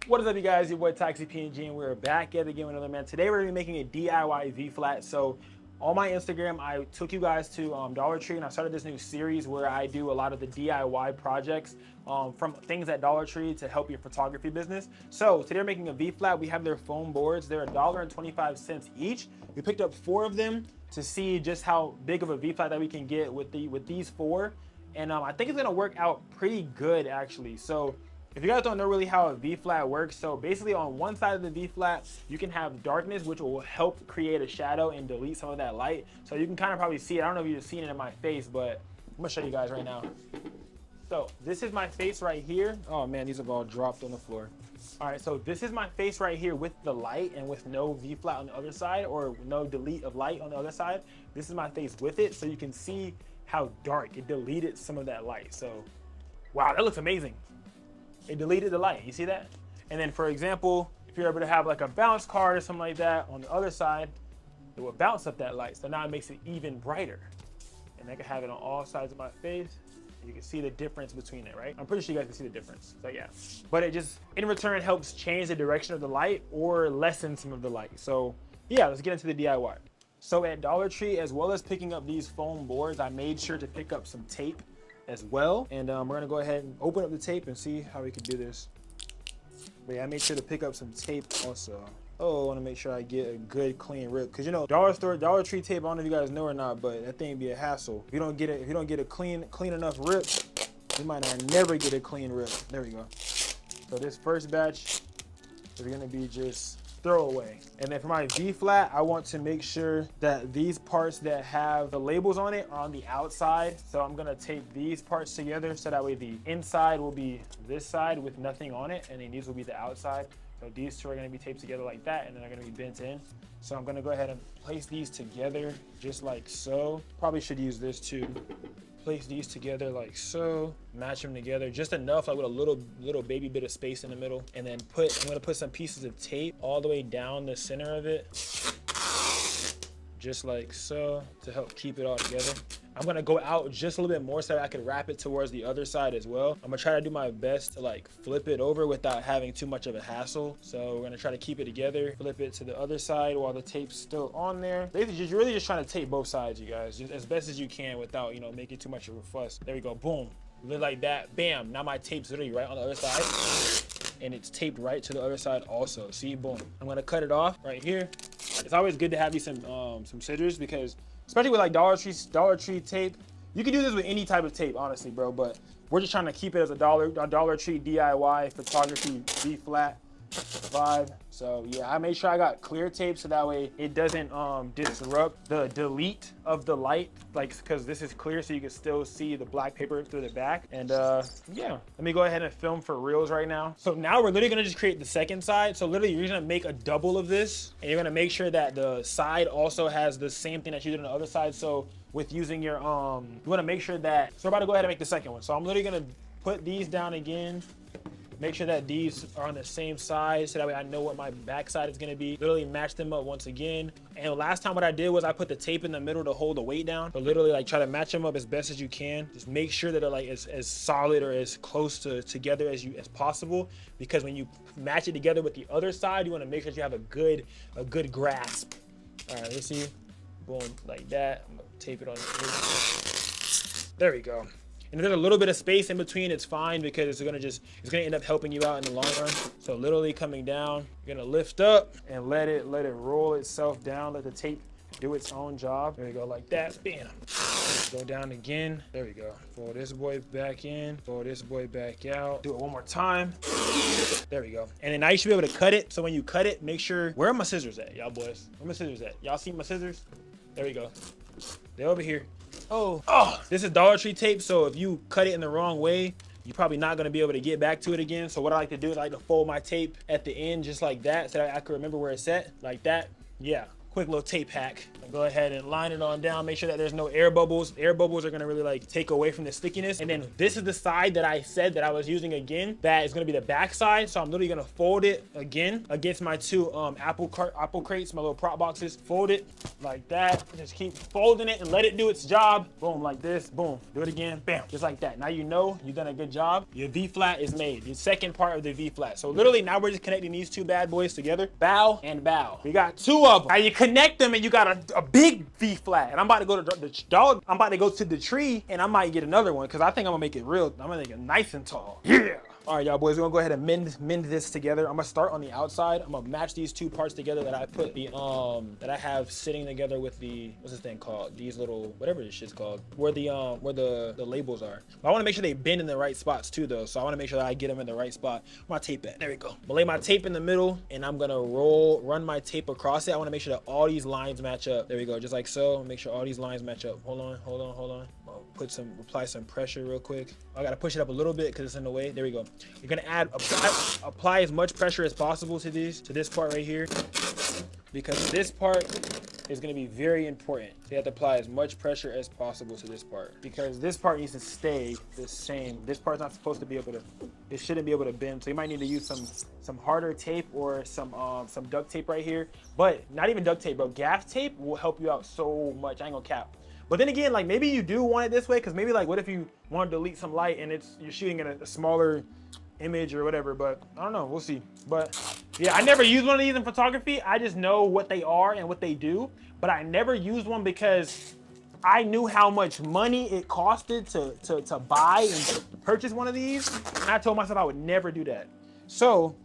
What is up, you guys? Your boy Taxi PNG, and we're back yet again with another man. Today we're gonna be making a DIY V flat. So on my Instagram, I took you guys to Dollar Tree, and I started this new series where I do a lot of the DIY projects from things at Dollar Tree to help your photography business. So today we're making a V flat. We have their foam boards. They're $1.25 each. We picked up 4 of them to see just how big of a V flat that we can get with these 4, and I think it's gonna work out pretty good actually. So if you guys don't know really how a V flat works, so basically on one side of the V flat, you can have darkness, which will help create a shadow and delete some of that light. So you can kind of probably see it. I don't know if you've seen it in my face, but I'm gonna show you guys right now. So this is my face right here. Oh man, these have all dropped on the floor. All right, so this is my face right here with the light and with no V flat on the other side, or no delete of light on the other side. This is my face with it, so you can see how dark it deleted some of that light. So wow, that looks amazing. It deleted the light, you see that? And then for example, if you're able to have like a bounce card or something like that on the other side, it will bounce up that light. So now it makes it even brighter. And I can have it on all sides of my face. You can see the difference between it, right? I'm pretty sure you guys can see the difference, so yeah. But it just, in return, helps change the direction of the light or lessen some of the light. So yeah, let's get into the DIY. So at Dollar Tree, as well as picking up these foam boards, I made sure to pick up some tape as well. And we're gonna go ahead and open up the tape and see how we can do this. But yeah, I made sure to pick up some tape also. Oh, I wanna make sure I get a good clean rip. Cause you know, Dollar Tree tape, I don't know if you guys know or not, but that thing be a hassle. If you don't get a clean enough rip, you might not never get a clean rip. There we go. So this first batch is gonna be just throwaway. And then for my V flat, I want to make sure that these parts that have the labels on it are on the outside. So I'm gonna tape these parts together so that way the inside will be this side with nothing on it, and then these will be the outside. So these two are gonna be taped together like that, and then they're gonna be bent in. So I'm gonna go ahead and place these together just like so. Probably should use this too. Place these together like so, match them together just enough, like with a little baby bit of space in the middle, and then I'm gonna put some pieces of tape all the way down the center of it, just like so, to help keep it all together. I'm gonna go out just a little bit more so that I can wrap it towards the other side as well. I'm gonna try to do my best to like flip it over without having too much of a hassle. So we're gonna try to keep it together, flip it to the other side while the tape's still on there. Basically, you're really just trying to tape both sides, you guys, just as best as you can without, you know, making too much of a fuss. There we go, boom. Like that, bam. Now my tape's literally right on the other side, and it's taped right to the other side also. See, boom. I'm gonna cut it off right here. It's always good to have you some scissors, because especially with like Dollar Tree tape, you can do this with any type of tape, honestly, bro. But we're just trying to keep it as a Dollar Tree DIY photography V flat vibe. So yeah, I made sure I got clear tape so that way it doesn't disrupt the delete of the light, like, because this is clear so you can still see the black paper through the back. And yeah, let me go ahead and film for reals right now. So now we're literally gonna just create the second side. So literally you're gonna make a double of this, and you're gonna make sure that the side also has the same thing that you did on the other side. So with using your you want to make sure that, so we're about to go ahead and make the second one. So I'm literally gonna put these down again, make sure that these are on the same size so that way I know what my back side is gonna be. Literally match them up once again. And last time what I did was I put the tape in the middle to hold the weight down. So literally like try to match them up as best as you can. Just make sure that they're like as solid or as close to together as possible, because when you match it together with the other side, you want to make sure that you have a good grasp. All right, let's see. Boom, like that. I'm gonna tape it on here. There we go. And if there's a little bit of space in between, it's fine, because it's gonna end up helping you out in the long run. So literally coming down, you're gonna lift up and let it roll itself down. Let the tape do its own job. There we go, like that. Bam. Go down again. There we go. Fold this boy back in. Fold this boy back out. Do it one more time. There we go. And then now you should be able to cut it. So when you cut it, make sure, where are my scissors at, y'all boys? Where my scissors at? Y'all see my scissors? There we go. They're over here. Oh, this is Dollar Tree tape, so if you cut it in the wrong way, you're probably not gonna be able to get back to it again. So what I like to do is I like to fold my tape at the end just like that, so that I can remember where it's at, like that. Yeah, quick little tape hack. Go ahead and line it on down. Make sure that there's no air bubbles. Air bubbles are gonna really like take away from the stickiness. And then this is the side that I said that I was using again. That is gonna be the back side. So I'm literally gonna fold it again against my two apple crates, my little prop boxes. Fold it like that. Just keep folding it and let it do its job. Boom, like this. Boom. Do it again. Bam. Just like that. Now you know you've done a good job. Your V flat is made. The second part of the V flat. So literally now we're just connecting these two bad boys together. Bow and bow. We got two of them. Now you connect them and you got a big V flat. And I'm about to go to the dog. I'm about to go to the tree and I might get another one because I think I'm gonna make it real. I'm gonna make it nice and tall. Yeah. All right, y'all boys, we're gonna go ahead and mend this together. I'm gonna start on the outside. I'm gonna match these two parts together that I put the that I have sitting together with the, what's this thing called? These little, whatever this shit's called, where the labels are. But I wanna make sure they bend in the right spots too though. So I wanna make sure that I get them in the right spot. Where my tape at? There we go. I'm gonna lay my tape in the middle and I'm gonna run my tape across it. I wanna make sure that all these lines match up. There we go, just like so. Make sure all these lines match up. Hold on. Apply some pressure real quick. I gotta push it up a little bit because it's in the way. There we go. You're gonna apply as much pressure as possible to this part right here, because this part is gonna be very important. So you have to apply as much pressure as possible to this part because this part needs to stay the same. This part's not supposed to be able to, it shouldn't be able to bend. So you might need to use some harder tape or some duct tape right here. But not even duct tape, bro. Gaff tape will help you out so much. I ain't gonna cap. But then again, like maybe you do want it this way because maybe like what if you want to delete some light and you're shooting in a smaller image or whatever, but I don't know, we'll see. But yeah, I never used one of these in photography. I just know what they are and what they do, but I never used one because I knew how much money it costed to buy and purchase one of these. And I told myself I would never do that. So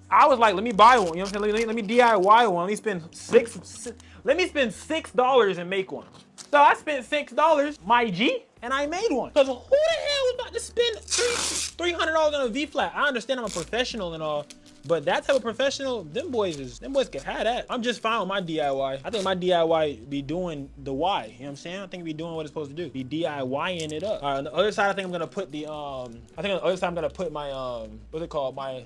I was like, let me buy one, you know what I'm saying? Let me DIY one. Let me spend $6 and make one. So I spent $6, my G, and I made one. Because who the hell was about to spend $300 on a V flat? I understand I'm a professional and all, but that type of professional, them boys can have that. I'm just fine with my DIY. I think my DIY be doing the why, you know what I'm saying? I think be doing what it's supposed to do. Be DIYing it up. All right, on the other side, I think I'm gonna put my, what's it called? I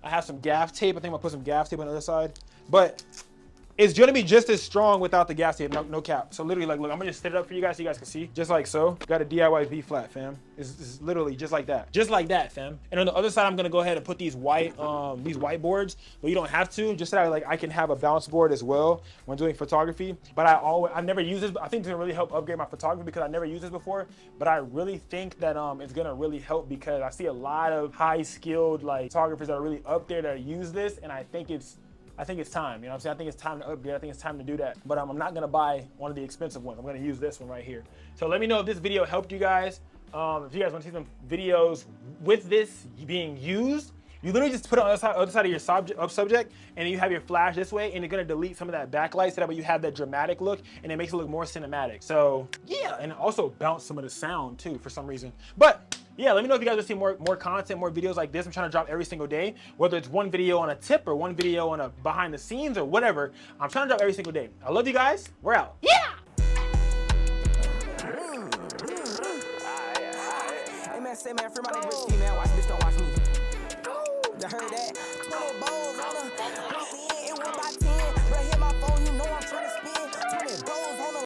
have some gaff tape. I think I'm gonna put some gaff tape on the other side. But it's gonna be just as strong without the gaff tape, no cap. So literally, like, look, I'm gonna just set it up for you guys so you guys can see. Just like so. Got a DIY V flat, fam. It's literally just like that. Just like that, fam. And on the other side, I'm gonna go ahead and put these white boards, but you don't have to. Just so I can have a bounce board as well when doing photography. But I never use this. I think it's gonna really help upgrade my photography because I never used this before. But I really think that it's gonna really help because I see a lot of high-skilled like photographers that are really up there that use this, and I think it's time, you know what I'm saying? I think it's time to upgrade. I think it's time to do that. But I'm not gonna buy one of the expensive ones. I'm gonna use this one right here. So let me know if this video helped you guys. If you guys want to see some videos with this being used, you literally just put it on the other side of your subject, and you have your flash this way, and you're gonna delete some of that backlight so that way you have that dramatic look, and it makes it look more cinematic. So yeah, and also bounce some of the sound too for some reason. But yeah, let me know if you guys want to see more content, more videos like this. I'm trying to drop every single day, whether it's one video on a tip or one video on a behind the scenes or whatever. I'm trying to drop every single day. I love you guys. We're out. Yeah! Hey man, say man, free my nigga, man. Watch this, don't watch me. You heard that?